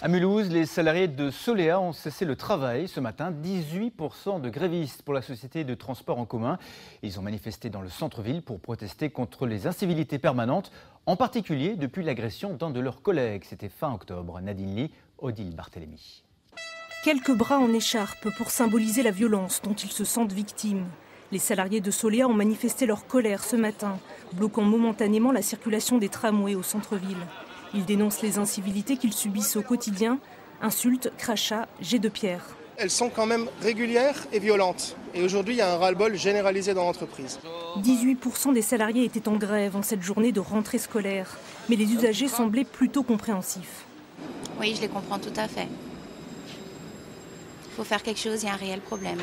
À Mulhouse, les salariés de Solea ont cessé le travail ce matin. 18% de grévistes pour la société de transport en commun. Ils ont manifesté dans le centre-ville pour protester contre les incivilités permanentes, en particulier depuis l'agression d'un de leurs collègues. C'était fin octobre. Nadine Lee, Odile Barthélémy. Quelques bras en écharpe pour symboliser la violence dont ils se sentent victimes. Les salariés de Solea ont manifesté leur colère ce matin, bloquant momentanément la circulation des tramways au centre-ville. Ils dénoncent les incivilités qu'ils subissent au quotidien, insultes, crachats, jets de pierre. Elles sont quand même régulières et violentes. Et aujourd'hui, il y a un ras-le-bol généralisé dans l'entreprise. 18% des salariés étaient en grève en cette journée de rentrée scolaire. Mais les usagers semblaient plutôt compréhensifs. Oui, je les comprends tout à fait. Il faut faire quelque chose, il y a un réel problème.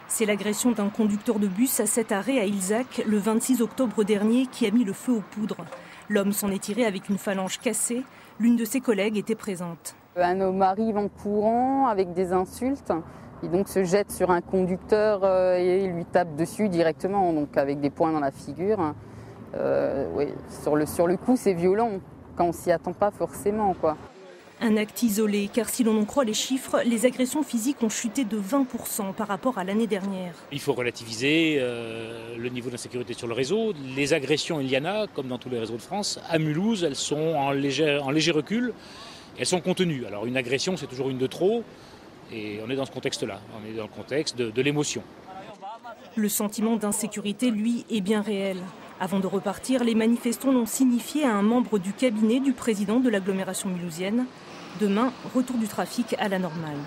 C'est l'agression d'un conducteur de bus à cet arrêt à Ilzac le 26 octobre dernier qui a mis le feu aux poudres. L'homme s'en est tiré avec une phalange cassée. L'une de ses collègues était présente. Un homme arrive en courant avec des insultes. Il donc se jette sur un conducteur et lui tape dessus directement, donc avec des poings dans la figure. Oui, sur le coup, c'est violent quand on s'y attend pas forcément, quoi. Un acte isolé, car si l'on en croit les chiffres, les agressions physiques ont chuté de 20% par rapport à l'année dernière. Il faut relativiser le niveau d'insécurité sur le réseau. Les agressions, il y en a, comme dans tous les réseaux de France. À Mulhouse, elles sont en léger recul. Elles sont contenues. Alors une agression, c'est toujours une de trop. Et on est dans ce contexte-là. On est dans le contexte de l'émotion. Le sentiment d'insécurité, lui, est bien réel. Avant de repartir, les manifestants l'ont signifié à un membre du cabinet du président de l'agglomération mulhousienne. Demain, retour du trafic à la normale.